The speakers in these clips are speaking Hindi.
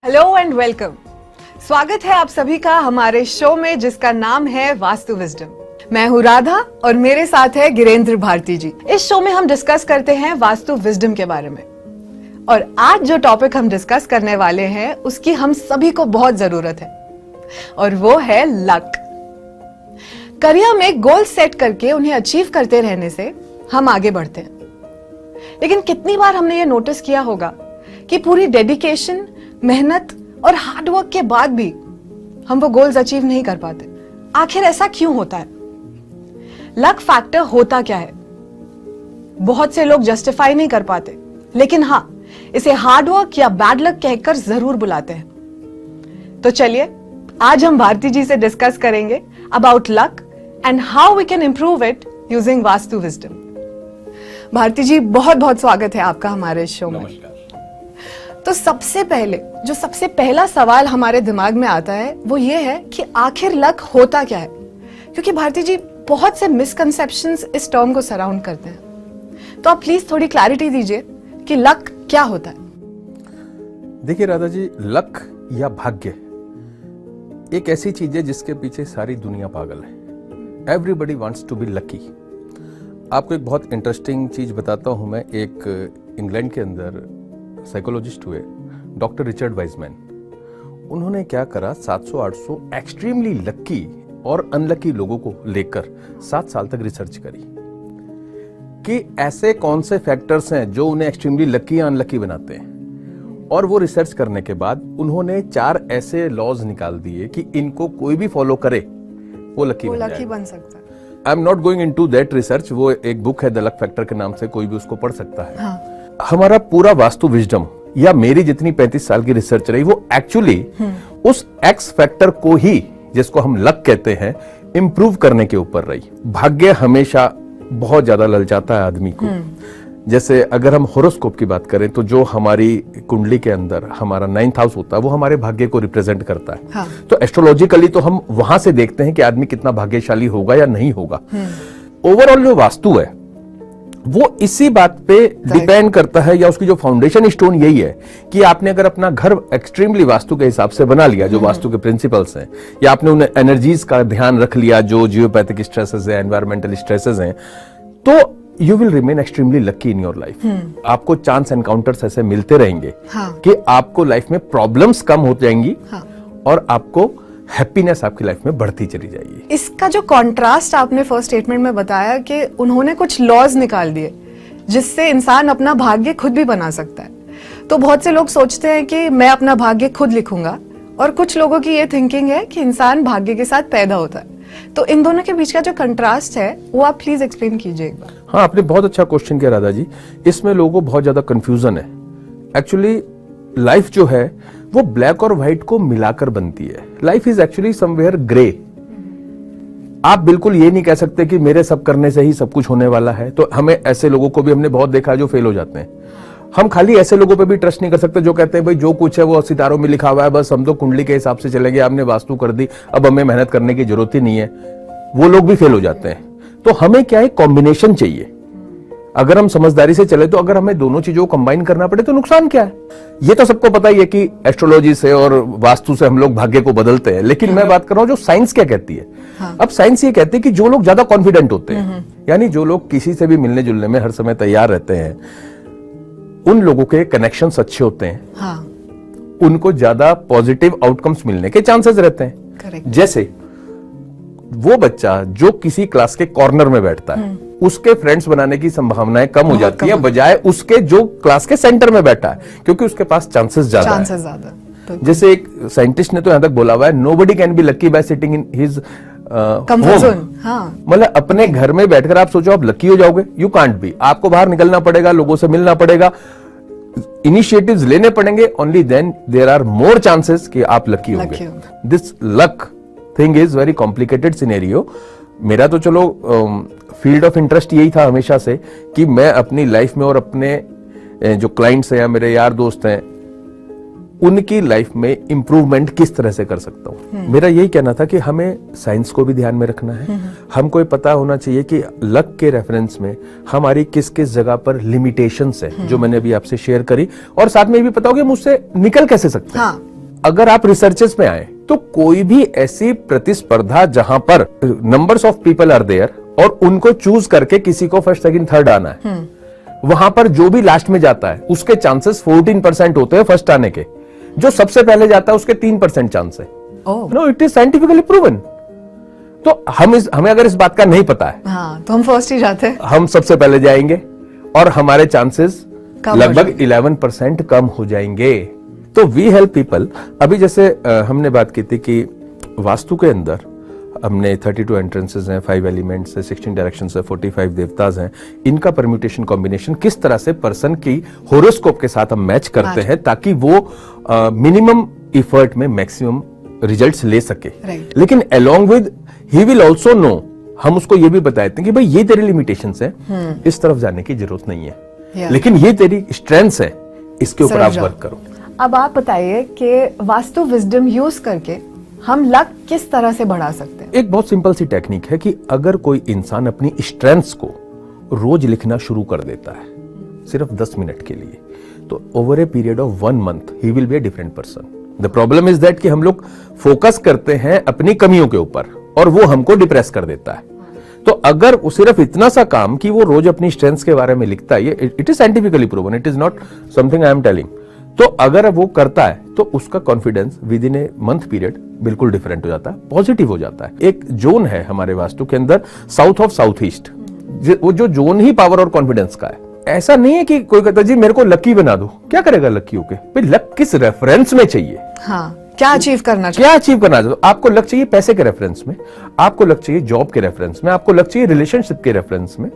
Hello and welcome. स्वागत है आप सभी का हमारे शो में जिसका नाम है वास्तु विजडम। मैं हूँ राधा और मेरे साथ है गिरेंद्र भारती जी। इस शो में हम डिस्कस करते हैं वास्तु विजडम के बारे में और आज जो टॉपिक हम डिस्कस करने वाले हैं उसकी हम सभी को बहुत जरूरत है और वो है लक। करियर में गोल सेट करके उन्हें अचीव करते रहने से हम आगे बढ़ते हैं, लेकिन कितनी बार हमने ये नोटिस किया होगा कि पूरी डेडिकेशन, मेहनत और हार्डवर्क के बाद भी हम वो गोल्स अचीव नहीं कर पाते। आखिर ऐसा क्यों होता है? लक फैक्टर होता क्या है? बहुत से लोग जस्टिफाई नहीं कर पाते, लेकिन हाँ, इसे हार्डवर्क या बैड लक कहकर जरूर बुलाते हैं। तो चलिए आज हम भारती जी से डिस्कस करेंगे about luck and how we can improve it using vastu wisdom. Bharti ji, बहुत बहुत स्वागत है आपका हमारे शो में। तो सबसे पहला सवाल हमारे दिमाग में आता है वो ये है कि आखिर लक होता क्या है? क्योंकि भारती जी, बहुत से मिसकंसेप्शंस इस टर्म को सराउंड करते हैं, तो आप प्लीज थोड़ी क्लैरिटी दीजिए कि लक क्या होता है। देखिए राधा जी, लक या भाग्य एक ऐसी चीज है जिसके पीछे सारी दुनिया पागल है। Everybody wants to be lucky. आपको एक बहुत इंटरेस्टिंग चीज बताता हूं मैं। एक इंग्लैंड के अंदर साइकोलॉजिस्ट हुए, डॉक्टर रिचर्ड वाइजमैन। उन्होंने क्या करा, 700-800 एक्सट्रीमली लकी और अनलकी लोगों को लेकर 7 साल तक रिसर्च करी कि ऐसे कौन से फैक्टर्स हैं जो उन्हें एक्सट्रीमली लकी या अनलकी बनाते हैं। और वो रिसर्च करने के बाद उन्होंने 4 ऐसे लॉज निकाल दिए कि इनको कोई भी फॉलो करे वो लकी बन सकता है। I am not going into that research. वो एक बुक है द लक फैक्टर के नाम से, कोई भी उसको पढ़ सकता है। हाँ। हमारा पूरा वास्तु विजडम या मेरी जितनी 35 साल की रिसर्च रही, वो एक्चुअली उस एक्स फैक्टर को ही, जिसको हम लक कहते हैं, इंप्रूव करने के ऊपर रही। भाग्य हमेशा बहुत ज्यादा ललचाता है आदमी को। जैसे अगर हम होरोस्कोप की बात करें तो जो हमारी कुंडली के अंदर हमारा 9th हाउस होता है वो हमारे भाग्य को रिप्रेजेंट करता है। हाँ। तो एस्ट्रोलॉजिकली तो हम वहां से देखते हैं कि आदमी कितना भाग्यशाली होगा या नहीं होगा। ओवरऑल जो वास्तु है वो इसी बात पे डिपेंड करता है, या उसकी जो फाउंडेशन स्टोन यही है कि आपने अगर अपना घर एक्सट्रीमली वास्तु के हिसाब से बना लिया, जो वास्तु के प्रिंसिपल्स हैं, या आपने उन एनर्जीज का ध्यान रख लिया जो जियोपैथिक स्ट्रेसेस हैं, एनवायरमेंटल स्ट्रेसेस हैं, तो you will remain extremely lucky in your life. आपको चांस एनकाउंटर्स ऐसे मिलते रहेंगे। हाँ। कि आपको लाइफ में प्रॉब्लम्स कम हो जाएंगी। हाँ। और आपको हैप्पीनेस आपकी लाइफ में बढ़ती चली जाएगी। इसका जो कॉन्ट्रास्ट आपने फर्स्ट स्टेटमेंट में बताया कि उन्होंने कुछ लॉज निकाल दिए जिससे इंसान अपना भाग्य खुद भी बना सकता है, तो बहुत से लोग सोचते हैं कि मैं अपना भाग्य खुद लिखूंगा, और कुछ लोगों की ये थिंकिंग है कि इंसान भाग्य के साथ पैदा होता है। तो इन दोनों के बीच का जो कंट्रास्ट है वो आप प्लीज एक्सप्लेन कीजिए एक बार। हाँ, आपने बहुत अच्छा क्वेश्चन किया राधा जी। इसमें लोगों को बहुत ज्यादा कंफ्यूजन है। एक्चुअली लाइफ जो है वो ब्लैक और व्हाइट को मिलाकर बनती है। Life is actually somewhere grey. आप बिल्कुल ये नहीं कह सकते कि मेरे सब करने से ही सब कुछ होने वाला है। तो हमें ऐसे लोगों को भी हमने बहुत देखा है जो फेल हो जाते हैं। हम खाली ऐसे लोगों पे भी ट्रस्ट नहीं कर सकते जो कहते हैं भाई जो कुछ है वो सितारों में लिखा हुआ है, बस हम तो कुंडली के हिसाब से चलेंगे, हमने वास्तु कर दी, अब हमें मेहनत करने की जरूरत ही नहीं है। वो लोग भी फेल हो जाते हैं। तो हमें क्या है, कॉम्बिनेशन चाहिए। अगर हम समझदारी से चले तो अगर हमें दोनों चीजों को कंबाइन करना पड़े तो नुकसान क्या है? ये तो सबको पता ही है कि एस्ट्रोलॉजी से और वास्तु से हम लोग भाग्य को बदलते हैं, लेकिन मैं बात कर रहा हूं जो साइंस क्या कहती है। हाँ। अब साइंस ये कहती है कि जो लोग ज्यादा कॉन्फिडेंट होते हैं, यानी जो लोग किसी से भी मिलने जुलने में हर समय तैयार रहते हैं, उन लोगों के कनेक्शंस अच्छे होते हैं। हाँ। उनको ज्यादा पॉजिटिव आउटकम्स मिलने के चांसेस रहते हैं। करेक्ट। जैसे वो बच्चा जो किसी क्लास के कॉर्नर में बैठता है, उसके फ्रेंड्स बनाने की संभावनाएं कम हो जाती है बजाय उसके जो क्लास के सेंटर में बैठा है, क्योंकि उसके पास चांसेस ज्यादा है। जैसे एक साइंटिस्ट ने तो यहां तक बोला हुआ है, nobody can be lucky bye sitting in his मतलब अपने घर में बैठकर आप सोचो आप लकी हो जाओगे, यू कांट बी। आपको बाहर निकलना पड़ेगा, लोगों से मिलना पड़ेगा, इनिशिएटिव्स लेने पड़ेंगे, only then there are more chances कि आप लकी होंगे। This luck thing is very complicated scenario. मेरा तो चलो फील्ड ऑफ इंटरेस्ट यही था हमेशा से कि मैं अपनी लाइफ में और अपने जो क्लाइंट्स हैं या मेरे यार दोस्त हैं उनकी लाइफ में इंप्रूवमेंट किस तरह से कर सकता हूं। मेरा यही कहना था कि हमें साइंस को भी ध्यान में रखना है। हमको ये पता होना चाहिए कि लक के रेफरेंस में हमारी किस किस जगह पर लिमिटेशंस है, जो मैंने अभी आपसे शेयर करी, और साथ में ये भी पता हो कि मुझसे निकल कैसे सकते हैं। अगर आप रिसर्चेस में आए तो कोई भी ऐसी प्रतिस्पर्धा जहां पर numbers of people are there और उनको चूज करके किसी को फर्स्ट सेकंड थर्ड आना है, वहां पर जो भी लास्ट में जाता है उसके चांसेस 14% होते हैं फर्स्ट आने के। जो सबसे पहले जाता है उसके 3% चांस है। No, it is scientifically proven. तो हमें अगर इस बात का नहीं पता है, हाँ, तो हम फर्स्ट ही जाते हैं, हम सबसे पहले जाएंगे और हमारे चांसेस कम लगभग 11% कम हो जाएंगे। तो वी हेल्प पीपल। अभी जैसे हमने बात की थी कि वास्तु के अंदर हमने 32 एंट्रेंसेस हैं, 5 एलिमेंट्स हैं, 16 डायरेक्शंस हैं, 45 देवताज हैं। इनका परम्यूटेशन कॉम्बिनेशन किस तरह से पर्सन की होरोस्कोप के साथ हम मैच करते हैं ताकि वो मिनिमम इफर्ट में मैक्सिमम रिजल्ट्स ले सके। लेकिन along with he will also know, हम उसको ये भी बताते हैं कि भाई ये तेरी लिमिटेशंस है, इस तरफ जाने की जरूरत नहीं है, लेकिन ये तेरी स्ट्रेंथ्स है, इसके ऊपर आप वर्क करो। अब आप बताइए कि वास्तु विजडम यूज करके हम लक किस तरह से बढ़ा सकते हैं? एक बहुत सिंपल सी टेक्निक है कि अगर कोई इंसान अपनी स्ट्रेंथ्स को रोज लिखना शुरू कर देता है सिर्फ 10 मिनट के लिए, तो over a period of 1 month he will be a different person. The problem is that कि हम लोग फोकस करते हैं अपनी कमियों के ऊपर और वो हमको डिप्रेस कर देता है। तो अगर वो सिर्फ इतना सा काम कि वो रोज अपनी स्ट्रेंथ्स के बारे में लिखता है, it is scientifically proven, it is not something I am telling. तो अगर वो करता है तो उसका confidence with in a month period बिल्कुल डिफरेंट हो जाता है, पॉजिटिव हो जाता है। एक जोन है हमारे वास्तु के अंदर, साउथ ऑफ साउथ ईस्ट, वो जो जोन ही पावर और कॉन्फिडेंस का है। ऐसा नहीं है कि कोई कहता जी मेरे को लकी बना दो, क्या करेगा लकी होके? भाई लक किस रेफरेंस में चाहिए? हाँ, क्या अचीव करना चाहिए? क्या अचीव करना चाहिए? आपको लक चाहिए पैसे के रेफरेंस में, आपको लक चाहिए जॉब के रेफरेंस में, आपको लक चाहिए रिलेशनशिप के रेफरेंस में,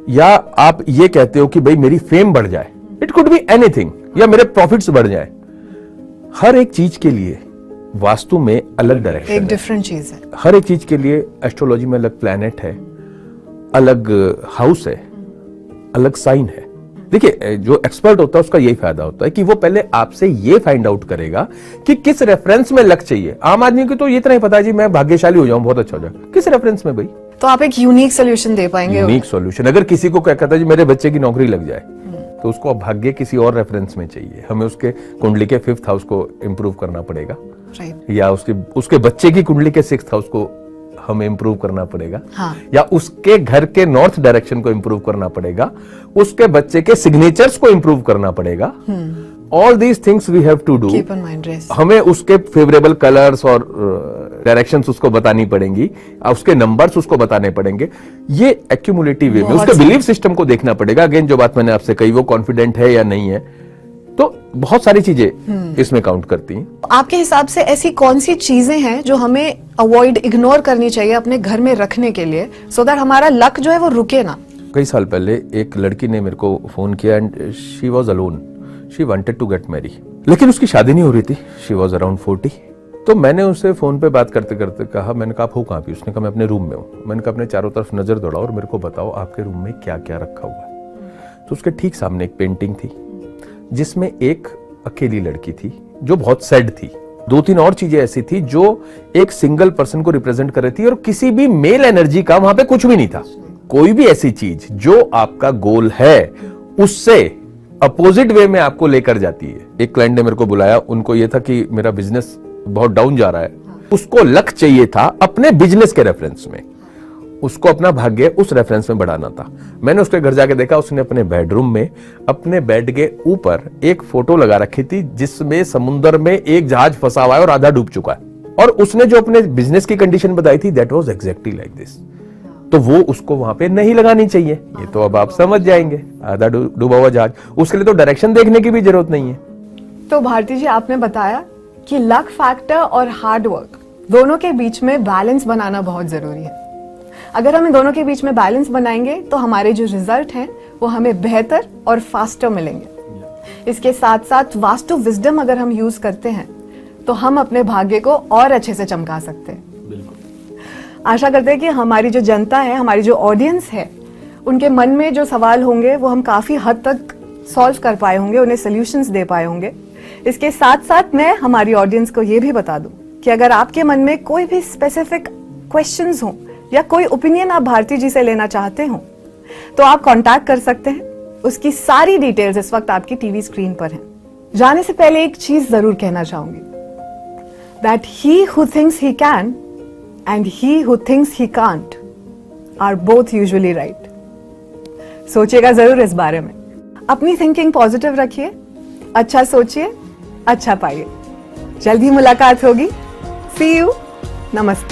या आप ये कहते हो कि भाई मेरी फेम बढ़ जाए, इट कुड बी एनीथिंग, या मेरे प्रॉफिट्स बढ़ जाए। हर एक चीज के लिए वास्तु में अलग डायरेक्शन, एक डिफरेंट चीज है। हर एक चीज के लिए एस्ट्रोलॉजी में अलग प्लैनेट है, अलग हाउस है, अलग साइन है। देखिए, जो एक्सपर्ट होता है उसका यही फायदा होता है कि वो पहले आपसे ये फाइंड आउट करेगा कि किस रेफरेंस में लक चाहिए। आम आदमी को तो ये इतना ही पता है जी मैं भाग्यशाली हो जाऊं, बहुत अच्छा हो जाए, किस रेफरेंस में भाई? तो आप एक यूनिक सोल्यूशन दे पाएंगे। Unique solution. अगर किसी को क्या कहता है जी मेरे बच्चे की नौकरी लग जाए, तो उसको भाग्य किसी और रेफरेंस में चाहिए। हमें उसके कुंडली के 5th हाउस को इंप्रूव करना पड़ेगा, या उसके बच्चे की कुंडली के 6th हाउस को हमें इंप्रूव करना पड़ेगा, हाँ। या उसके घर के नॉर्थ डायरेक्शन को इंप्रूव करना पड़ेगा, उसके बच्चे के सिग्नेचर्स को इंप्रूव करना पड़ेगा। All these things we have to do. हमें उसके फेवरेबल कलर्स और डायरेक्शंस उसको बतानी पड़ेंगी, उसके नंबर्स उसको बताने पड़ेंगे। ये एक्यूमुलेटिव वे में उसके बिलीफ सिस्टम को देखना पड़ेगा। अगेन जो बात मैंने आपसे कही, वो कॉन्फिडेंट है या नहीं है, तो बहुत सारी चीजें इसमें काउंट करती हैं। आपके हिसाब से ऐसी कौन सी चीजें हैं जो हमें अवॉइड, इग्नोर करनी चाहिए अपने घर में रखने के लिए, सो दैट हमारा लक जो है वो रुके ना? कई साल पहले एक लड़की ने मेरे को फोन किया and she was alone, she wanted to get marry, लेकिन उसकी शादी नहीं हो रही थी। She was around 40। तो मैंने उससे फोन पे बात करते करते कहा, मैंने कहा आप हो कहाँ पे? उसने कहा मैं अपने रूम में हूँ। मैंने कहा अपने चारों तरफ नजर दौड़ाओ और मेरे को बताओ आपके रूम में क्या क्या रखा हुआ है। तो उसके ठीक सामने एक पेंटिंग थी जिसमें एक अकेली लड़की थी जो बहुत सैड थी। 2-3 और चीजें ऐसी थी जो एक सिंगल पर्सन को रिप्रेजेंट कर रही थी, और किसी भी मेल एनर्जी का वहां पे कुछ भी नहीं था। कोई भी ऐसी चीज जो आपका गोल है उससे अपोजिट वे में आपको लेकर जाती है। एक क्लाइंट ने मेरे को बुलाया, उनको ये था कि मेरा बिजनेस बहुत डाउन जा रहा है, उसको लक चाहिए था अपने बिजनेस के रेफरेंस में, उसको अपना भाग्य उस रेफरेंस में बढ़ाना था। मैंने उसके घर जाके देखा, उसने अपने बेडरूम में अपने बेड के ऊपर एक फोटो लगा रखी थी जिसमें समुद्र में एक जहाज फंसा हुआ है और आधा डूब चुका है, और उसने जो अपने बिजनेस की कंडीशन बताई थी that was exactly like this. तो वो उसको वहां पे नहीं लगानी चाहिए। ये तो अब आप समझ जाएंगे, आधा डूबा हुआ जहाज, उसके लिए तो डायरेक्शन देखने की भी जरूरत नहीं है। तो भारती जी, आपने बताया कि लक फैक्टर और हार्ड वर्क दोनों के बीच में बैलेंस बनाना बहुत जरूरी है। अगर हम इन दोनों के बीच में बैलेंस बनाएंगे तो हमारे जो रिजल्ट हैं वो हमें बेहतर और फास्टर मिलेंगे। इसके साथ साथ वास्तु विजडम अगर हम यूज करते हैं तो हम अपने भाग्य को और अच्छे से चमका सकते हैं। आशा करते हैं कि हमारी जो जनता है, हमारी जो ऑडियंस है, उनके मन में जो सवाल होंगे वो हम काफी हद तक सॉल्व कर पाए होंगे, उन्हें सॉल्यूशंस दे पाए होंगे। इसके साथ साथ मैं हमारी ऑडियंस को ये भी बता दूं कि अगर आपके मन में कोई भी स्पेसिफिक क्वेश्चंस हो या कोई ओपिनियन आप भारती जी से लेना चाहते हो तो आप कांटेक्ट कर सकते हैं। उसकी सारी डिटेल्स इस वक्त आपकी टीवी स्क्रीन पर हैं। जाने से पहले एक चीज जरूर कहना चाहूंगी that he who thinks he can and he who thinks he can't are both usually right. सोचिएगा जरूर इस बारे में. अपनी थिंकिंग पॉजिटिव रखिए, अच्छा सोचिए, अच्छा पाइए. जल्द ही मुलाकात होगी. See you. नमस्ते.